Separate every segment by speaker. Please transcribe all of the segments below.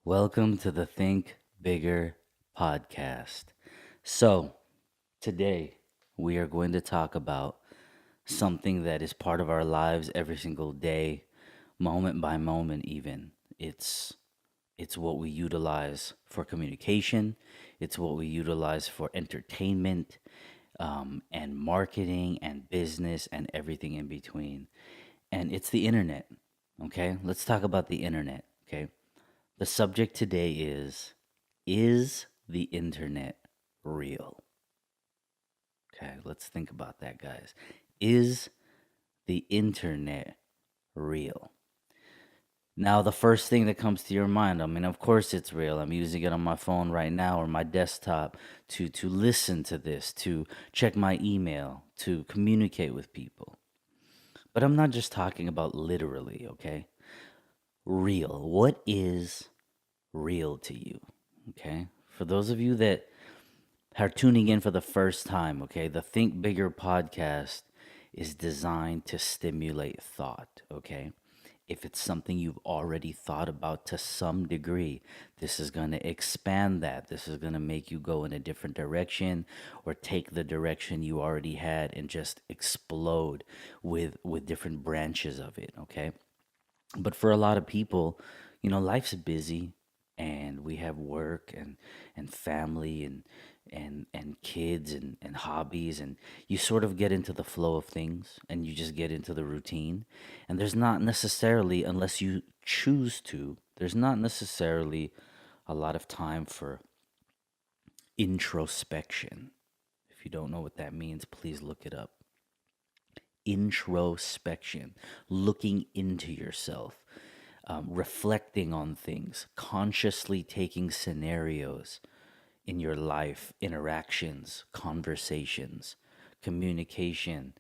Speaker 1: Welcome to the Think Bigger podcast. So, today we are going to talk about something that is part of our lives every single day, moment by moment even. It's what we utilize for communication, it's what we utilize for entertainment, and marketing and business and everything in between. And it's the internet. Okay? Let's talk about the internet. Okay? The subject today is the internet real? Okay, let's think about that, guys. Is the internet real? Now, the first thing that comes to your mind, I mean, of course it's real. I'm using it on my phone right now or my desktop to listen to this, to check my email, to communicate with people. But I'm not just talking about literally, okay? Real. What is real to you? Okay? For those of you that are tuning in for the first time, okay, the Think Bigger podcast is designed to stimulate thought, okay? If it's something you've already thought about to some degree, this is going to expand that. This is going to make you go in a different direction or take the direction you already had and just explode with different branches of it, okay? But for a lot of people, life's busy and we have work and family and kids and hobbies, and you sort of get into the flow of things and you just get into the routine. And there's not necessarily, unless you choose to, there's not necessarily a lot of time for introspection. If you don't know what that means, please look it up. Introspection, looking into yourself, reflecting on things, consciously taking scenarios in your life, interactions, conversations, communication,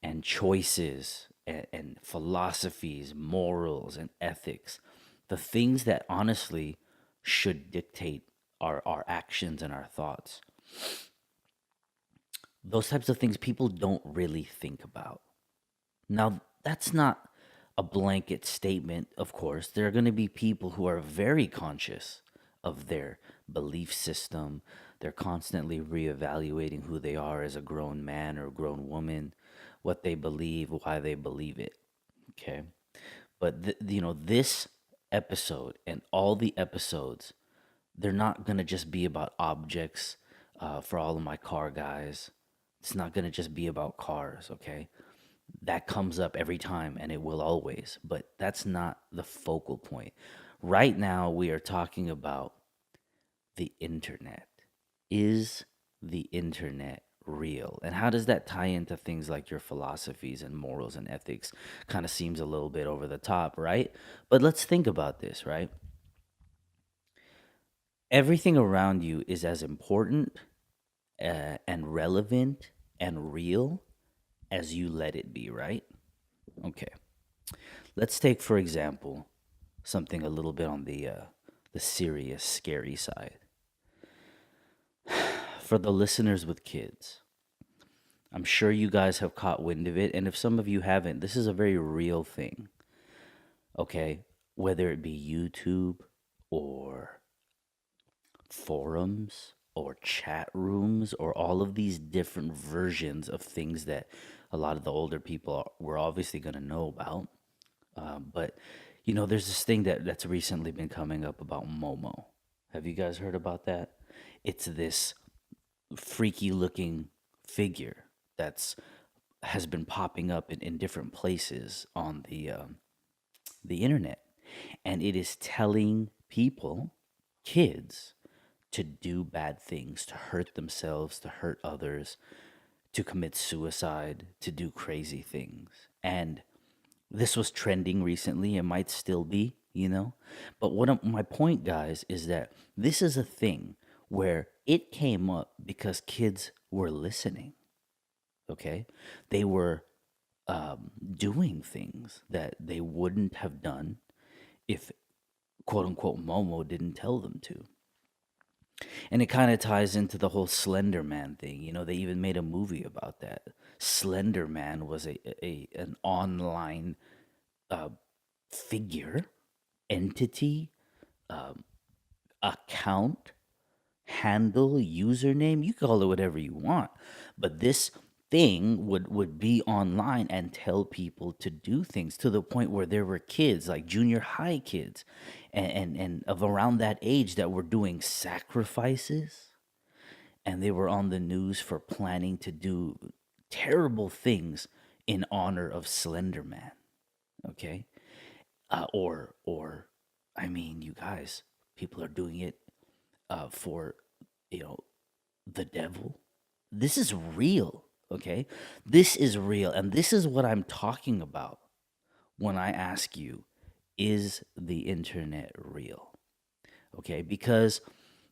Speaker 1: and choices, and philosophies, morals, and ethics. The things that honestly should dictate our actions and our thoughts. Those types of things people don't really think about. Now, that's not a blanket statement, of course. There are going to be people who are very conscious of their belief system. They're constantly reevaluating who they are as a grown man or grown woman, what they believe, why they believe it. Okay. But, this episode and all the episodes, they're not going to just be about objects for all of my car guys. It's not going to just be about cars, okay? That comes up every time and it will always, but that's not the focal point. Right now, we are talking about the internet. Is the internet real? And how does that tie into things like your philosophies and morals and ethics? Kind of seems a little bit over the top, right? But let's think about this, right? Everything around you is as important and relevant and real as you let it be, right? Okay. Let's take, for example, something a little bit on the serious, scary side. For the listeners with kids, I'm sure you guys have caught wind of it, and if some of you haven't, this is a very real thing. Okay, whether it be YouTube or forums or chat rooms or all of these different versions of things that a lot of the older people were obviously going to know about. But there's this thing that's recently been coming up about Momo. Have you guys heard about that? It's this freaky looking figure that's has been popping up in different places on the internet, and it is telling people, kids, to do bad things, to hurt themselves, to hurt others, to commit suicide, to do crazy things. And this was trending recently. It might still be, But my point, guys, is that this is a thing where it came up because kids were listening. Okay, they were doing things that they wouldn't have done if quote unquote Momo didn't tell them to. And it kind of ties into the whole Slender Man thing. They even made a movie about that. Slender Man was an online uh, figure, entity, account, handle, username, you call it whatever you want. But this thing would be online and tell people to do things to the point where there were kids, like junior high kids and of around that age, that were doing sacrifices, and they were on the news for planning to do terrible things in honor of Slender Man. Okay. Or I mean, you guys, people are doing it for, you know, the devil. This is real. Okay. This is real. And this is what I'm talking about when I ask you, is the internet real? Okay. Because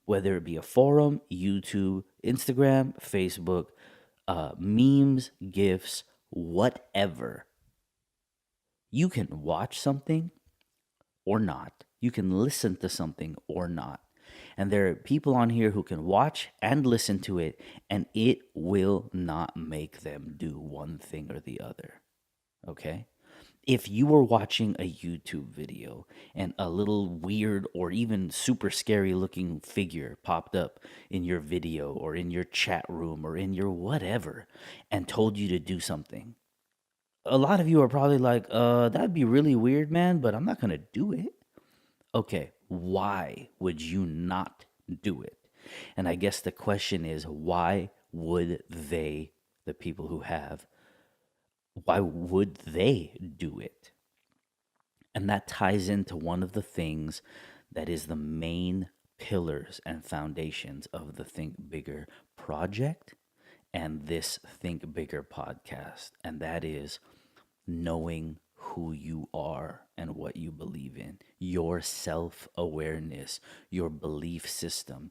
Speaker 1: whether it be a forum, YouTube, Instagram, Facebook, memes, GIFs, whatever, you can watch something or not. You can listen to something or not. And there are people on here who can watch and listen to it, and it will not make them do one thing or the other. Okay? If you were watching a YouTube video and a little weird or even super scary looking figure popped up in your video or in your chat room or in your whatever and told you to do something, a lot of you are probably like, that'd be really weird, man, but I'm not going to do it. Okay, why would you not do it? And I guess the question is, why would they, the people who have, why would they do it? And that ties into one of the things that is the main pillars and foundations of the Think Bigger project and this Think Bigger podcast. And that is knowing who you are and what you believe in, your self awareness, your belief system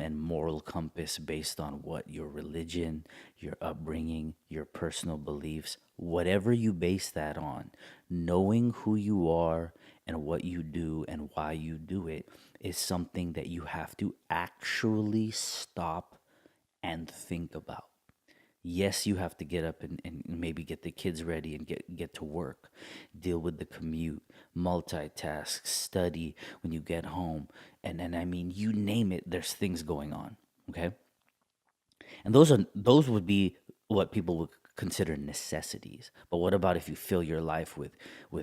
Speaker 1: and moral compass based on what your religion, your upbringing, your personal beliefs, whatever you base that on, knowing who you are and what you do and why you do it is something that you have to actually stop and think about. Yes, you have to get up and maybe get the kids ready and get to work, deal with the commute, multitask, study when you get home. And I mean, you name it, there's things going on. Okay. And those would be what people would consider necessities. But what about if you fill your life with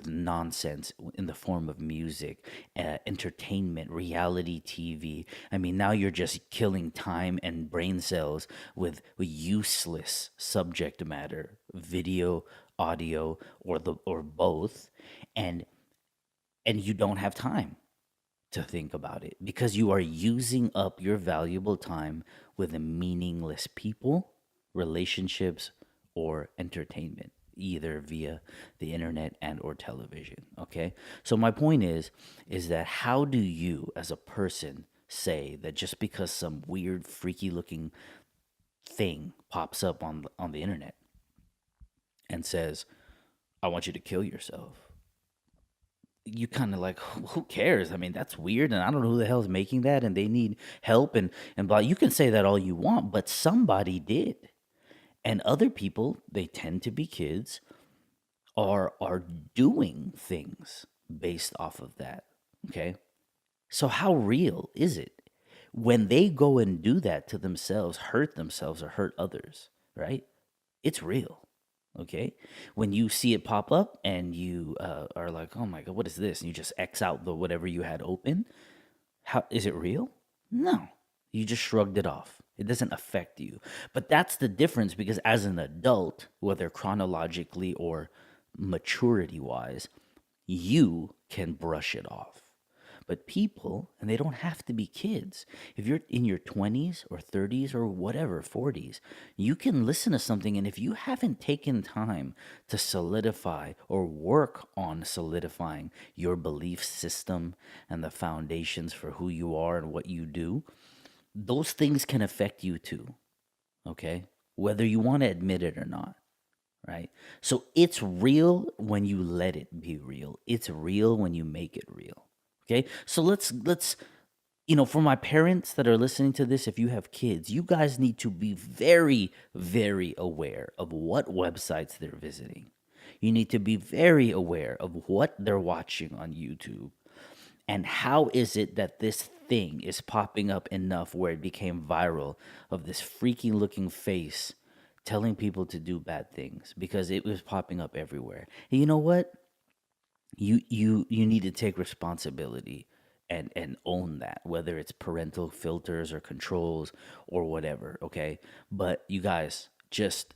Speaker 1: nonsense in the form of music, entertainment, reality TV? I mean, now you're just killing time and brain cells with useless subject matter, video, audio, or both, and you don't have time to think about it because you are using up your valuable time with meaningless people, relationships, or entertainment, either via the internet and or television. Okay, so my point is that how do you as a person say that just because some weird freaky looking thing pops up on the internet and says, I want you to kill yourself, you kind of like, who cares? I mean, that's weird, and I don't know who the hell is making that, and they need help, and blah. You can say that all you want, but somebody did, and other people, they tend to be kids, are doing things based off of that. Okay, so how real is it when they go and do that to themselves, hurt themselves or hurt others? Right? It's real. Okay, when you see it pop up and you are like, oh my god, what is this, and you just X out the whatever you had open, how is it real? No, you just shrugged it off. It doesn't affect you. But that's the difference, because as an adult, whether chronologically or maturity wise, you can brush it off. But people, and they don't have to be kids, if you're in your 20s or 30s or whatever, 40s, you can listen to something. And if you haven't taken time to solidify or work on solidifying your belief system and the foundations for who you are and what you do, those things can affect you too. Okay? Whether you want to admit it or not. Right? So it's real when you let it be real. It's real when you make it real. Okay? So let's for my parents that are listening to this, if you have kids, you guys need to be very, very aware of what websites they're visiting. You need to be very aware of what they're watching on YouTube. And how is it that this thing is popping up enough where it became viral of this freaky looking face telling people to do bad things because it was popping up everywhere. And you know what? You need to take responsibility and own that, whether it's parental filters or controls or whatever, okay? But you guys, just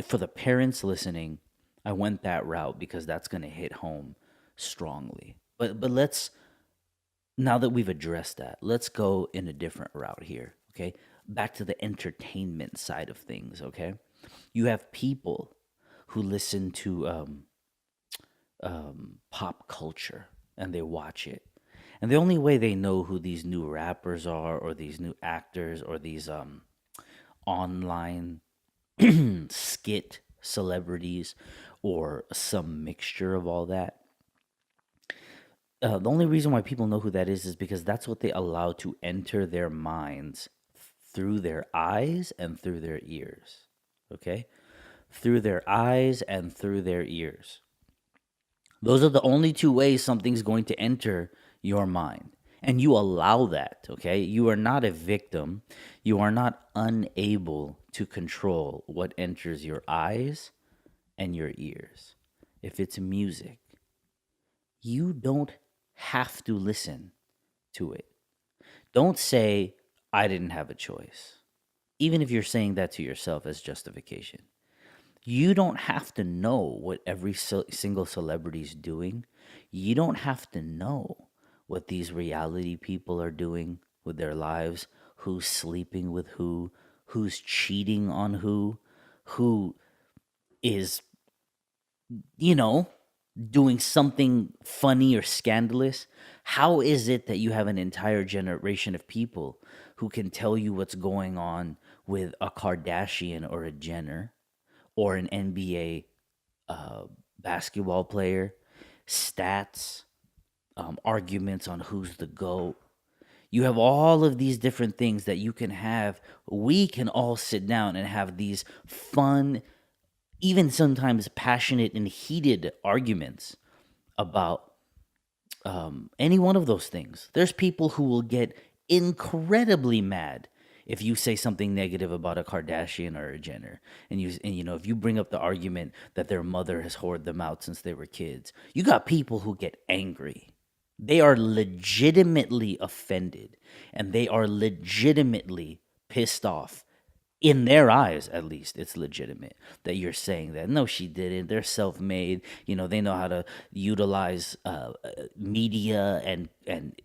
Speaker 1: for the parents listening, I went that route because that's going to hit home strongly. But let's, now that we've addressed that, let's go in a different route here, okay? Back to the entertainment side of things, okay? You have people who listen to pop culture and they watch it. And the only way they know who these new rappers are or these new actors or these online skit celebrities or some mixture of all that, the only reason why people know who that is because that's what they allow to enter their minds through their eyes and through their ears. Okay? Through their eyes and through their ears. Those are the only two ways something's going to enter your mind. And you allow that, okay? You are not a victim. You are not unable to control what enters your eyes and your ears. If it's music, you don't have to listen to it. Don't say, I didn't have a choice. Even if you're saying that to yourself as justification. You don't have to know what every single celebrity is doing. You don't have to know what these reality people are doing with their lives, who's sleeping with who's cheating on who is, you know, doing something funny or scandalous. How is it that you have an entire generation of people who can tell you what's going on with a Kardashian or a Jenner or an NBA basketball player, stats, arguments on who's the GOAT? You have all of these different things that you can have. We can all sit down and have these fun, even sometimes passionate and heated arguments about any one of those things. There's people who will get incredibly mad if you say something negative about a Kardashian or a Jenner, and you know, if you bring up the argument that their mother has whored them out since they were kids, you got people who get angry. They are legitimately offended and they are legitimately pissed off. In their eyes, at least, it's legitimate that you're saying that. No, she didn't. They're self-made. You know, they know how to utilize media, and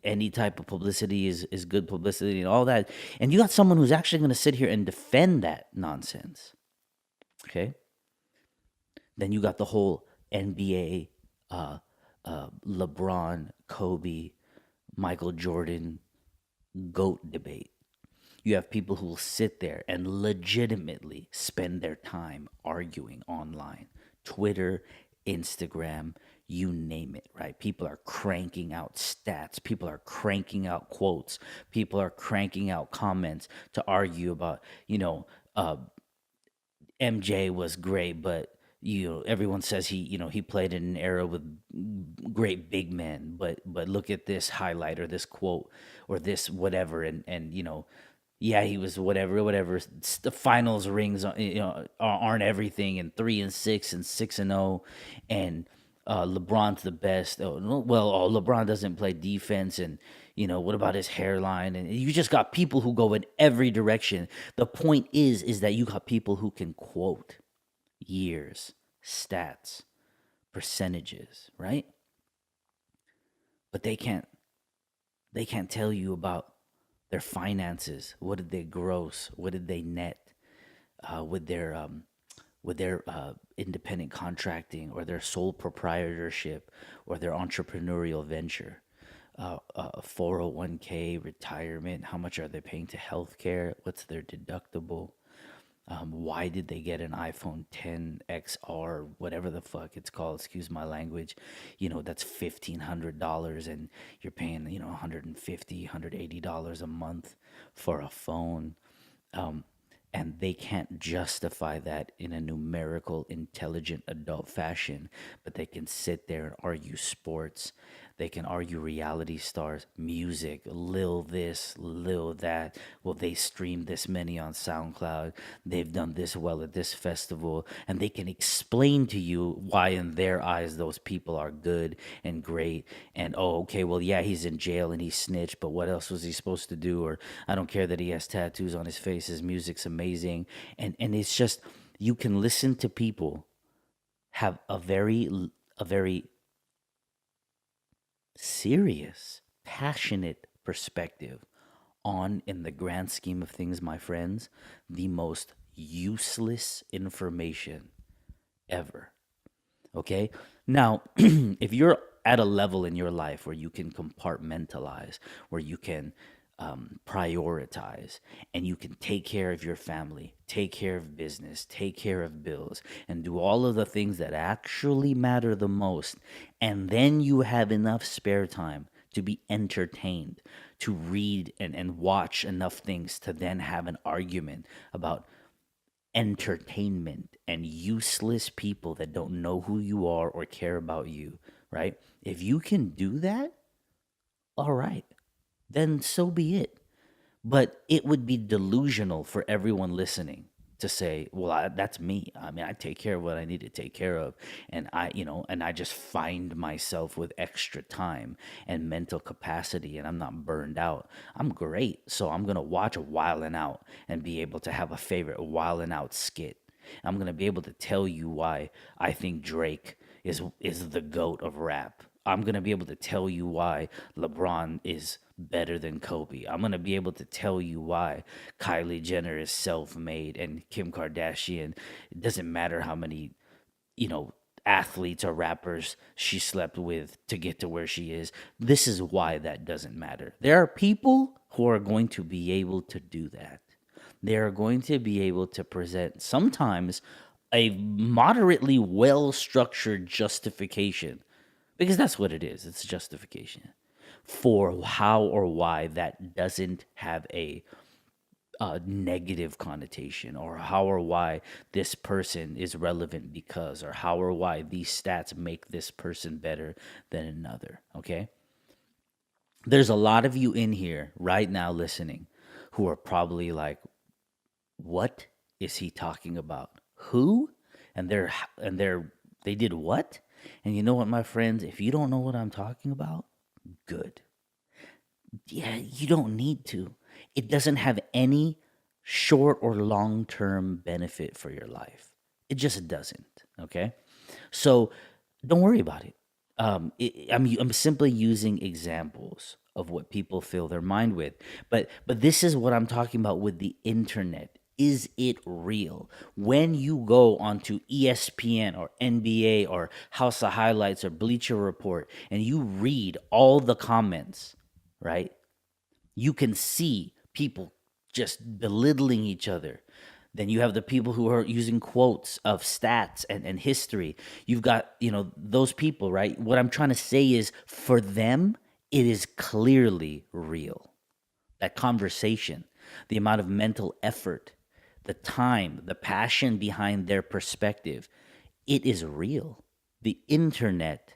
Speaker 1: any type of publicity is good publicity and all that. And you got someone who's actually going to sit here and defend that nonsense. Okay. Then you got the whole NBA, LeBron, Kobe, Michael Jordan, GOAT debate. You have people who will sit there and legitimately spend their time arguing online. Twitter, Instagram, you name it, right? People are cranking out stats. People are cranking out quotes. People are cranking out comments to argue about, you know, MJ was great, but you know, everyone says he played in an era with great big men, but look at this highlight or this quote or this whatever, and you know, yeah, he was whatever. The finals rings, you know, aren't everything, and 3-6 and 6-0, and LeBron's the best. Oh, no, well, LeBron doesn't play defense, and you know, what about his hairline? And you just got people who go in every direction. The point is that you got people who can quote years, stats, percentages, right? But they can't tell you about their finances. What did they gross? What did they net with their independent contracting or their sole proprietorship or their entrepreneurial venture? 401k, retirement. How much are they paying to healthcare? What's their deductible? Why did they get an iPhone 10 XR, whatever the fuck it's called? Excuse my language. You know, that's $1,500, and you're paying, you know, $150, $180 a month for a phone. Um, and they can't justify that in a numerical, intelligent adult fashion, but they can sit there and argue sports. They can argue reality stars, music, Lil this, Lil that. Well, they streamed this many on SoundCloud. They've done this well at this festival. And they can explain to you why, in their eyes, those people are good and great. And, oh, okay, well, yeah, he's in jail and he snitched, but what else was he supposed to do? Or I don't care that he has tattoos on his face. His music's amazing. And it's just, you can listen to people have a very serious, passionate perspective on, in the grand scheme of things, my friends, the most useless information ever. Okay? Now, if you're at a level in your life where you can compartmentalize, where you can prioritize, and you can take care of your family, take care of business, take care of bills, and do all of the things that actually matter the most, and then you have enough spare time to be entertained, to read and watch enough things to then have an argument about entertainment and useless people that don't know who you are or care about you, right? If you can do that, all right, then so be it. But it would be delusional for everyone listening to say, well, that's me. I mean, I take care of what I need to take care of. And I just find myself with extra time and mental capacity and I'm not burned out. I'm great. So I'm going to watch Wildin' Out and be able to have a favorite Wildin' Out skit. I'm going to be able to tell you why I think Drake is the goat of rap. I'm going to be able to tell you why LeBron is better than Kobe. I'm going to be able to tell you why Kylie Jenner is self-made and Kim Kardashian, it doesn't matter how many, you know, athletes or rappers she slept with to get to where she is. This is why that doesn't matter. There are people who are going to be able to do that. They are going to be able to present sometimes a moderately well structured justification, because that's what it is. It's justification for how or why that doesn't have a negative connotation, or how or why this person is relevant because, or how or why these stats make this person better than another. Okay. There's a lot of you in here right now listening who are probably like, what is he talking about? Who? And they did what? And you know what, my friends? If you don't know what I'm talking about, good. Yeah, you don't need to. It doesn't have any short or long term benefit for your life. It just doesn't. Okay. So don't worry about it. I'm simply using examples of what people fill their mind with. But this is what I'm talking about with the internet. Is it real? When you go onto ESPN or NBA or House of Highlights or Bleacher Report and you read all the comments, right? You can see people just belittling each other. Then you have the people who are using quotes of stats and history. You've got, those people, right? What I'm trying to say is, for them, it is clearly real. That conversation, the amount of mental effort, the time, the passion behind their perspective, it is real. The internet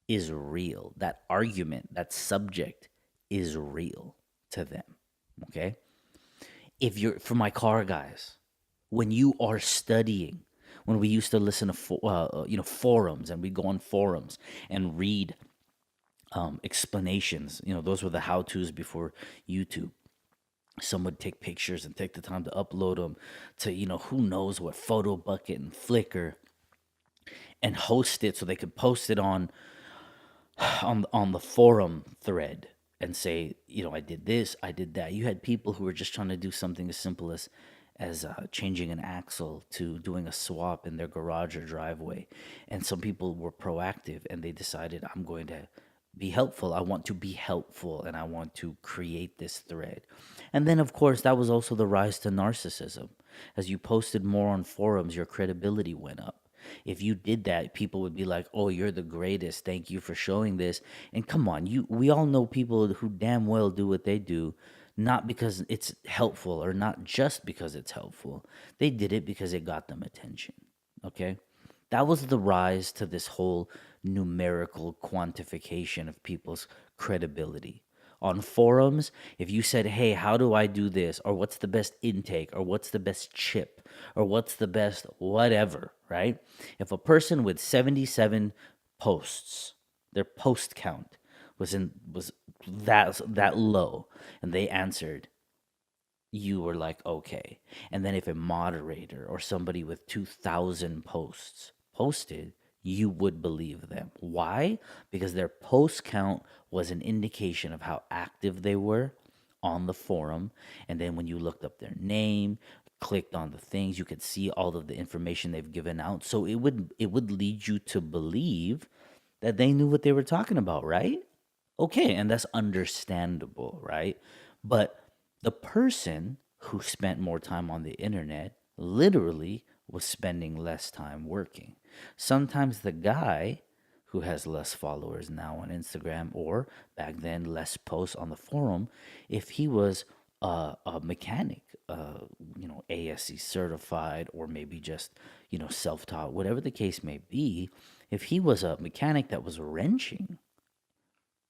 Speaker 1: is real. That argument, that subject is real to them. Okay? If you're, for my car guys, when you are studying, when we used to listen to forums, and we go on forums and read explanations, those were the how-tos before YouTube. Some would take pictures and take the time to upload them to, who knows what, Photo Bucket and Flickr, and host it so they could post it on the forum thread and say, I did this, I did that. You had people who were just trying to do something as simple as changing an axle to doing a swap in their garage or driveway. And some people were proactive and they decided, I'm going to be helpful. I want to be helpful and I want to create this thread. And then, of course, that was also the rise to narcissism. As you posted more on forums, your credibility went up. If you did that, people would be like, "Oh, you're the greatest. Thank you for showing this." And come on, we all know people who damn well do what they do, not because it's helpful, or not just because it's helpful. They did it because it got them attention. Okay? That was the rise to this whole numerical quantification of people's credibility. On forums, if you said, "Hey, how do I do this?" or "What's the best intake?" or "What's the best chip?" or "What's the best whatever," right? If a person with 77 posts, their post count was that low, and they answered, you were like, okay. And then if a moderator or somebody with 2,000 posts posted, you would believe them. Why? Because their post count was an indication of how active they were on the forum. And then when you looked up their name, clicked on the things, you could see all of the information they've given out. So it would lead you to believe that they knew what they were talking about, right? Okay, and that's understandable, right? But the person who spent more time on the internet literally was spending less time working. Sometimes the guy who has less followers now on Instagram, or back then less posts on the forum, if he was a mechanic, ASC certified, or maybe just, self-taught, whatever the case may be, if he was a mechanic that was wrenching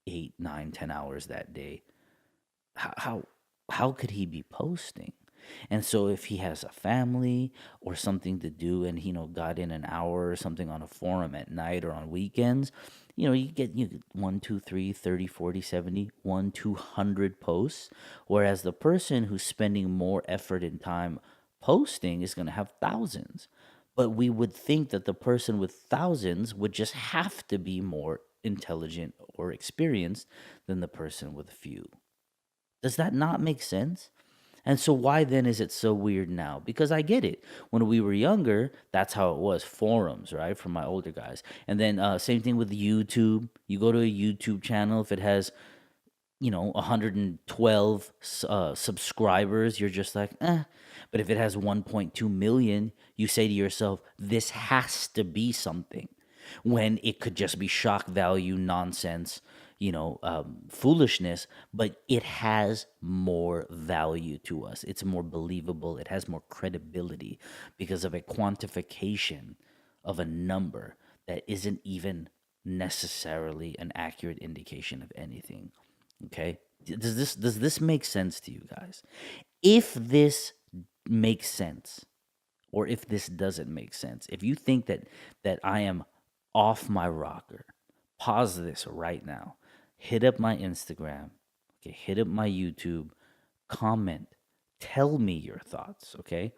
Speaker 1: 8, 9, 10 hours that day, how how how could he be posting? And so if he has a family or something to do, and got in an hour or something on a forum at night or on weekends, you get 1, 2, 3, 30, 40, 70, 1, 200 posts. Whereas the person who's spending more effort and time posting is going to have thousands. But we would think that the person with thousands would just have to be more intelligent or experienced than the person with a few. Does that not make sense? And so why then is it so weird now? Because I get it. When we were younger, that's how it was. Forums, right? From my older guys. And then same thing with YouTube. You go to a YouTube channel, if it has 112 subscribers, you're just like, eh. But if it has 1.2 million, you say to yourself, this has to be something. When it could just be shock value nonsense, foolishness, but it has more value to us. It's more believable. It has more credibility because of a quantification of a number that isn't even necessarily an accurate indication of anything. Okay? Does this make sense to you guys? If this makes sense, or if this doesn't make sense, if you think that I am off my rocker, pause this right now. Hit up my Instagram, okay? Hit up my YouTube, comment, tell me your thoughts, okay?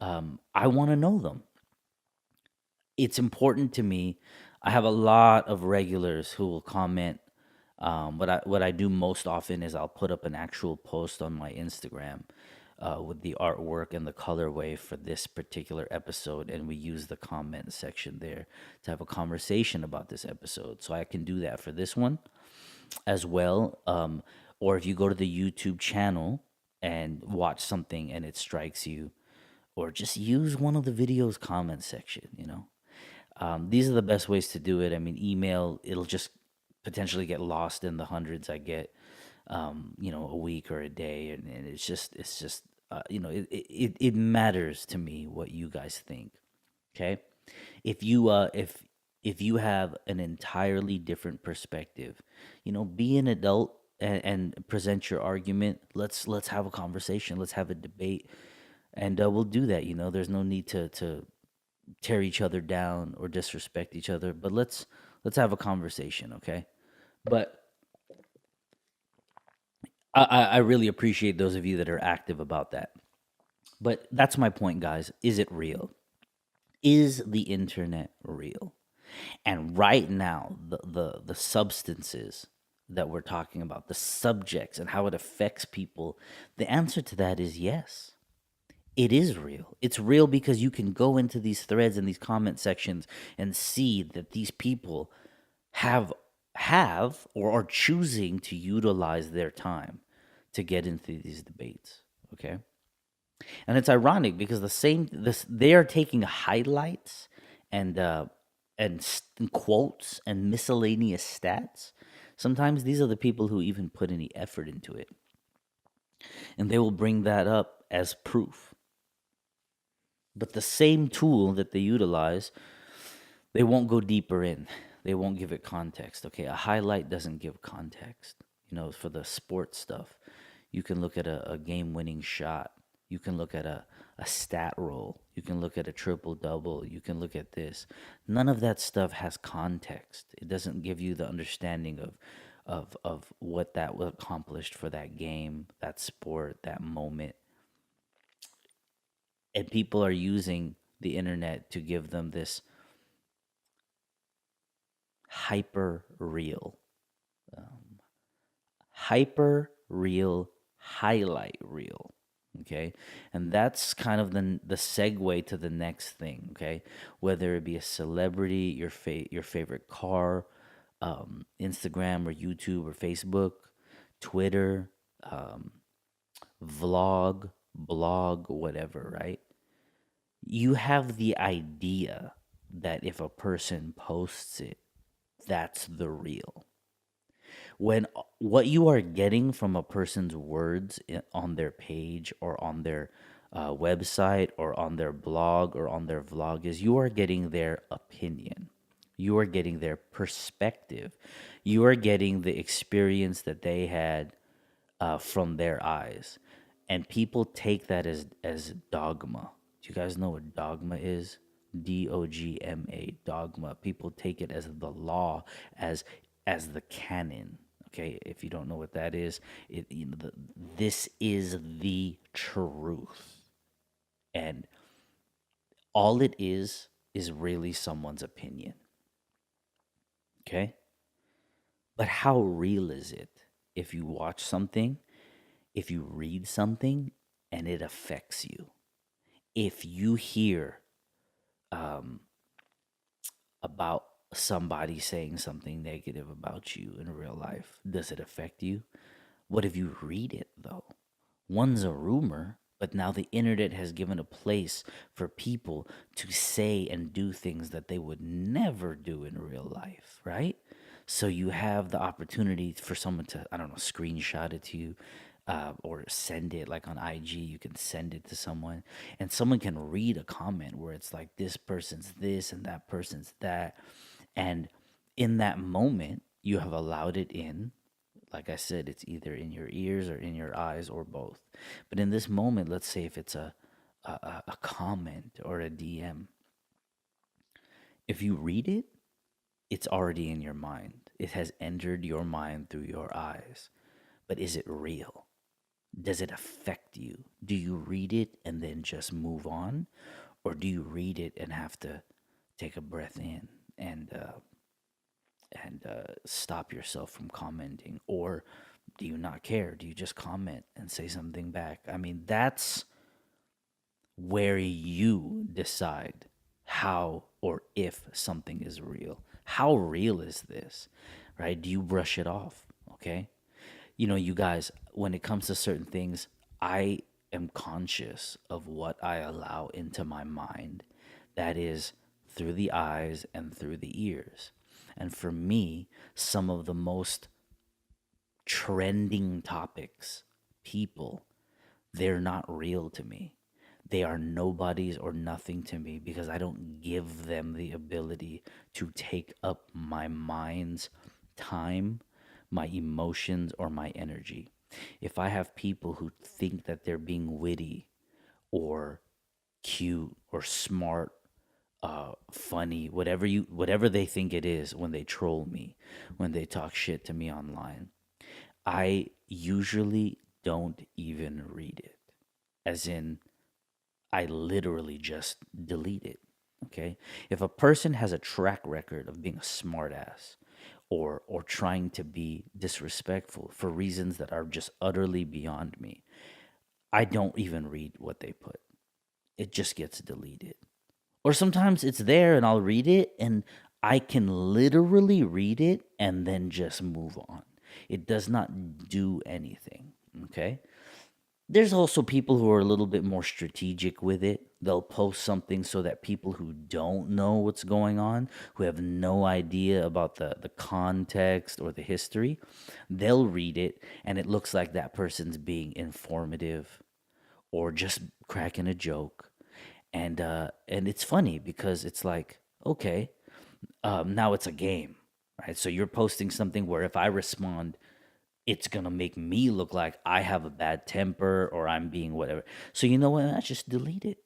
Speaker 1: I want to know them. It's important to me. I have a lot of regulars who will comment. What I do most often is I'll put up an actual post on my Instagram with the artwork and the colorway for this particular episode, and we use the comment section there to have a conversation about this episode. So I can do that for this one as well. Or if you go to the YouTube channel and watch something and it strikes you, or just use one of the videos comment section. These are the best ways to do it. I mean, email, it'll just potentially get lost in the hundreds I get, a week or a day, and it's just it matters to me what you guys think. Okay, if you have an entirely different perspective, be an adult and present your argument. Let's have a conversation. Let's have a debate, and we'll do that. There's no need to tear each other down or disrespect each other, but let's have a conversation, okay? But I really appreciate those of you that are active about that. But that's my point, guys. Is it real? Is the internet real? And right now, the substances that we're talking about, the subjects and how it affects people, the answer to that is yes. It is real. It's real because you can go into these threads and these comment sections and see that these people have or are choosing to utilize their time to get into these debates. Okay. And it's ironic because they are taking highlights and quotes and miscellaneous stats. Sometimes these are the people who even put any effort into it, and they will bring that up as proof. But the same tool that they utilize, they won't go deeper in. They won't give it context. Okay, a highlight doesn't give context. For the sports stuff, you can look at a game winning shot. You can look at a stat roll. You can look at a triple double. You can look at this. None of that stuff has context. It doesn't give you the understanding of what that was accomplished for that game, that sport, that moment. And people are using the internet to give them this hyper real, um, hyper real highlight reel. Okay, and that's kind of the segue to the next thing. Okay, whether it be a celebrity, your favorite car, Instagram or YouTube or Facebook, Twitter, um, vlog, blog, whatever, right? You have the idea that if a person posts it, that's the real. When what you are getting from a person's words on their page or on their website or on their blog or on their vlog is you are getting their opinion. You are getting their perspective. You are getting the experience that they had from their eyes. And people take that as dogma. Do you guys know what dogma is? Dogma, dogma. People take it as the law, as the canon. Okay, if you don't know what that is, this is the truth, and all it is really someone's opinion. Okay, but how real is it if you watch something, if you read something, and it affects you? If you hear um, about somebody saying something negative about you in real life, does it affect you? What if you read it though? One's a rumor, but now the internet has given a place for people to say and do things that they would never do in real life, right? So you have the opportunity for someone to, I don't know, screenshot it to you, or send it like on IG. You can send it to someone, and someone can read a comment where it's like, this person's this and that person's that. And in that moment, you have allowed it in. Like I said, it's either in your ears or in your eyes or both. But in this moment, let's say if it's a comment or a DM, if you read it, it's already in your mind. It has entered your mind through your eyes. But is it real? Does it affect you? Do you read it and then just move on? Or do you read it and have to take a breath in and stop yourself from commenting? Or do you not care? Do you just comment and say something back? I mean, that's where you decide how or if something is real. How real is this? Right? Do you brush it off? Okay. You guys, when it comes to certain things, I am conscious of what I allow into my mind. That is through the eyes and through the ears. And for me, some of the most trending topics, people, they're not real to me. They are nobodies or nothing to me because I don't give them the ability to take up my mind's time, my emotions, or my energy. If I have people who think that they're being witty or cute or smart, funny, whatever they think it is when they troll me, when they talk shit to me online, I usually don't even read it. As in, I literally just delete it. Okay? If a person has a track record of being a smartass or trying to be disrespectful for reasons that are just utterly beyond me, I don't even read what they put. It just gets deleted. Or sometimes it's there and I'll read it and I can literally read it and then just move on. It does not do anything. Okay? There's also people who are a little bit more strategic with it. They'll post something so that people who don't know what's going on, who have no idea about the context or the history, they'll read it and it looks like that person's being informative or just cracking a joke. And it's funny because it's like, okay, Now it's a game, right? So you're posting something where if I respond, it's gonna make me look like I have a bad temper or I'm being whatever. So you know what? I just delete it.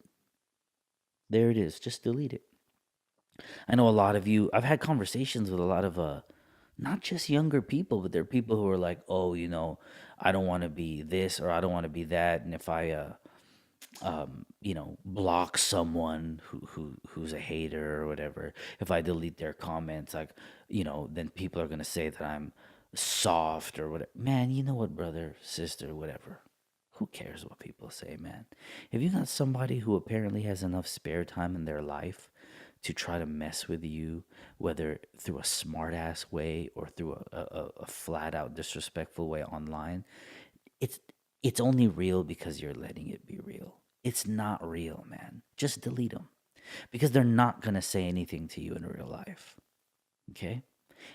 Speaker 1: There it is. Just delete it. I know a lot of you. I've had conversations with a lot of not just younger people, but there are people who are like, oh, I don't want to be this or I don't want to be that, and if I block someone who's a hater or whatever, if I delete their comments, like, then people are gonna say that I'm soft or whatever. Man, you know what, brother, sister, whatever. Who cares what people say, man? If you got somebody who apparently has enough spare time in their life to try to mess with you, whether through a smart ass way or through a flat out disrespectful way online, it's it's only real because you're letting it be real. It's not real, man. Just delete them because they're not going to say anything to you in real life. Okay?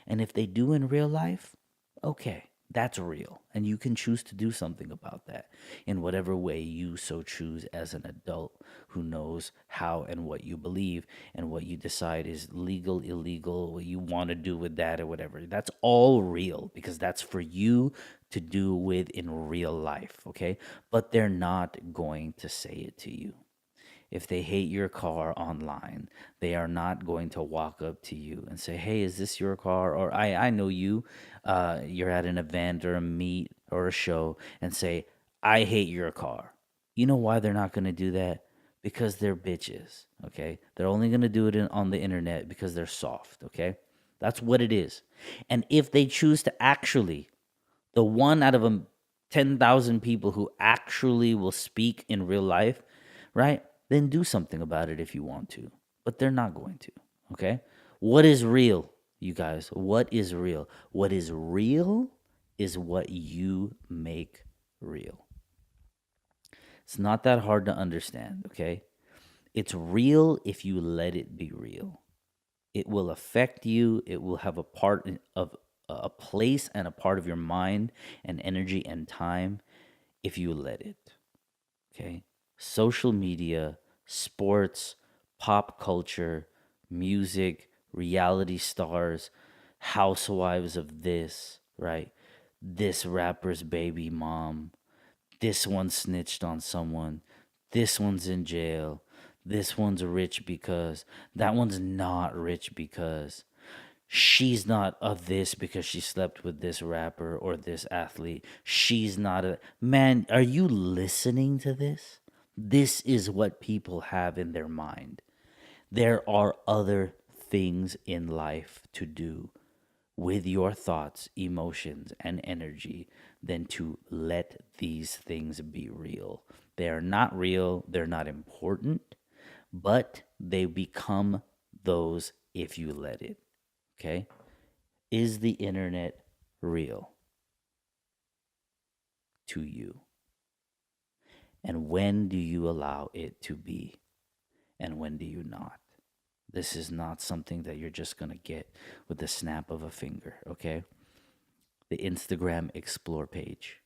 Speaker 1: And if they do in real life, okay, that's real. And you can choose to do something about that in whatever way you so choose as an adult who knows how and what you believe and what you decide is legal, illegal, what you want to do with that or whatever. That's all real because that's for you to do with in real life, okay? But they're not going to say it to you. If they hate your car online, they are not going to walk up to you and say, "Hey, is this your car?" Or I know you. You're at an event or a meet or a show, and say, "I hate your car." You know why they're not going to do that? Because they're bitches. Okay, they're only going to do it on the internet because they're soft. Okay, that's what it is. And if they choose to actually, the one out of 10,000 people who actually will speak in real life, right? Then do something about it if you want to. But they're not going to, okay? What is real, you guys? What is real? What is real is what you make real. It's not that hard to understand, okay? It's real if you let it be real. It will affect you. It will have a part of a place and a part of your mind and energy and time if you let it. Okay. Social media, sports, pop culture, music, reality stars, housewives of this, right? This rapper's baby mom, this one snitched on someone, this one's in jail, this one's rich because, that one's not rich because, she's not of this because she slept with this rapper or this athlete. She's not a man. Are you listening to this? This is what people have in their mind. There are other things in life to do with your thoughts, emotions, and energy than to let these things be real. They are not real, they're not important, but they become those if you let it. Okay? Is the internet real to you? And when do you allow it to be? And when do you not? This is not something that you're just going to get with the snap of a finger, okay? The Instagram Explore page.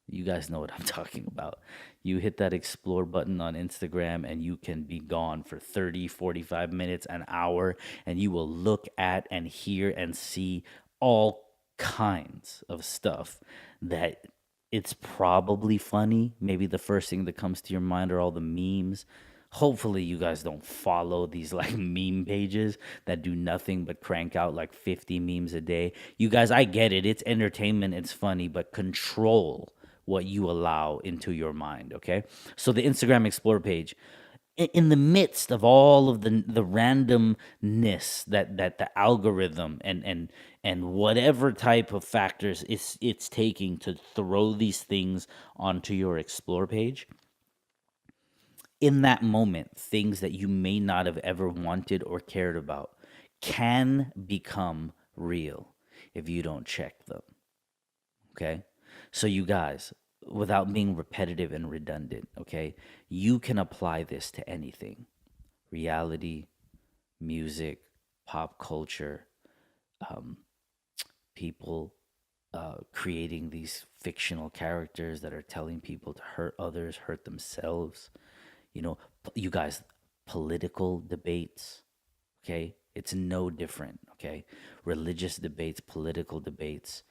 Speaker 1: You guys know what I'm talking about. You hit that explore button on Instagram and you can be gone for 30, 45 minutes, an hour, and you will look at and hear and see all kinds of stuff that it's probably funny. Maybe the first thing that comes to your mind are all the memes. Hopefully, you guys don't follow these like meme pages that do nothing but crank out like 50 memes a day. You guys, I get it. It's entertainment, it's funny, but control what you allow into your mind, okay? So, the Instagram Explore page, in the midst of all of the randomness that the algorithm and whatever type of factors it's taking to throw these things onto your explore page, in that moment, things that you may not have ever wanted or cared about can become real if you don't check them. Okay? So, you guys, without being repetitive and redundant, okay, you can apply this to anything: reality, music, pop culture, um, people creating these fictional characters that are telling people to hurt others, hurt themselves. You know, you guys, political debates, okay? It's no different, okay? Religious debates, political debates,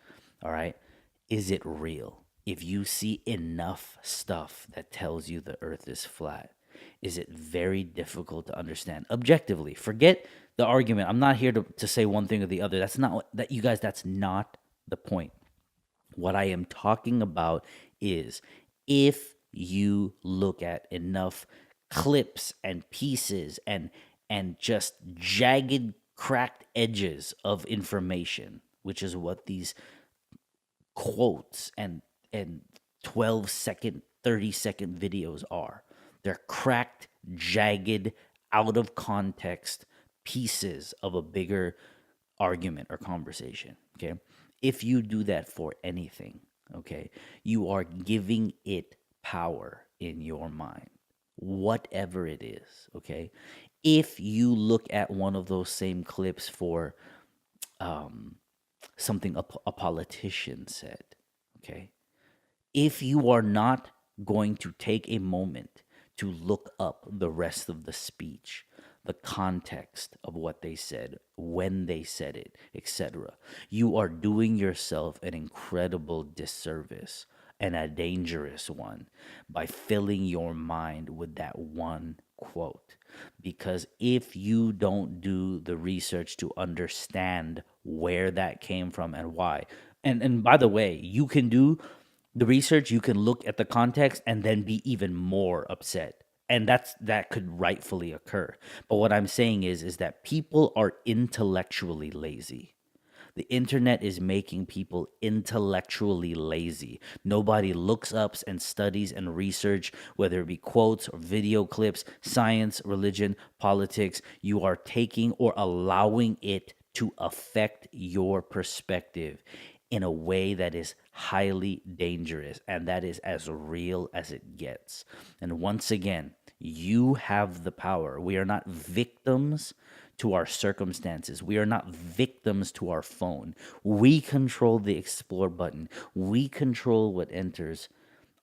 Speaker 1: all right? Is it real? If you see enough stuff that tells you the earth is flat, is it very difficult to understand objectively? Forget the argument. I'm not here to say one thing or the other. That's not that, you guys, that's not the point. What I am talking about is if you look at enough clips and pieces and just jagged cracked edges of information, which is what these quotes and 12-second, 30-second videos are. They're cracked, jagged, out of context pieces of a bigger argument or conversation. Okay. If you do that for anything, okay, you are giving it power in your mind, whatever it is. Okay. If you look at one of those same clips for um, something a politician said, okay, if you are not going to take a moment to look up the rest of the speech, the context of what they said, when they said it, etc., you are doing yourself an incredible disservice and a dangerous one by filling your mind with that one quote. Because if you don't do the research to understand where that came from and why, and by the way, you can do the research, you can look at the context and then be even more upset. And that could rightfully occur. But what I'm saying is that people are intellectually lazy. The internet is making people intellectually lazy. Nobody looks up and studies and research, whether it be quotes or video clips, science, religion, politics. You are taking or allowing it to affect your perspective in a way that is highly dangerous, and that is as real as it gets. And once again, you have the power. We are not victims to our circumstances. We are not victims to our phone. We control the explore button. We control what enters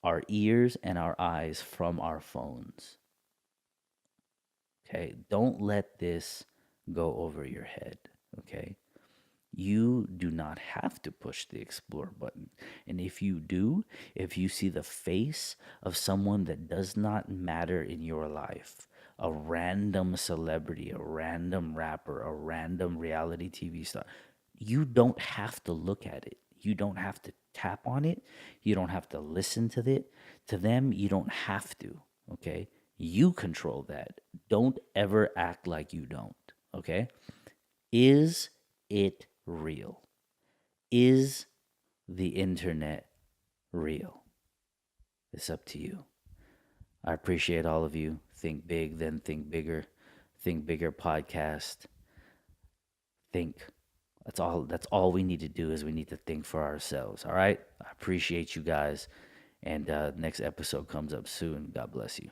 Speaker 1: our ears and our eyes from our phones. Okay? Don't let this go over your head. Okay? You do not have to push the explore button. And if you do, if you see the face of someone that does not matter in your life, a random celebrity, a random rapper, a random reality TV star, you don't have to look at it. You don't have to tap on it. You don't have to listen to it. To them, you don't have to. Okay? You control that. Don't ever act like you don't. Okay? Is it real? Is the internet real? It's up to you. I appreciate all of you. Think big, then think bigger. Think bigger podcast. Think. That's all we need to do is we need to think for ourselves. All right? I appreciate you guys. And next episode comes up soon. God bless you.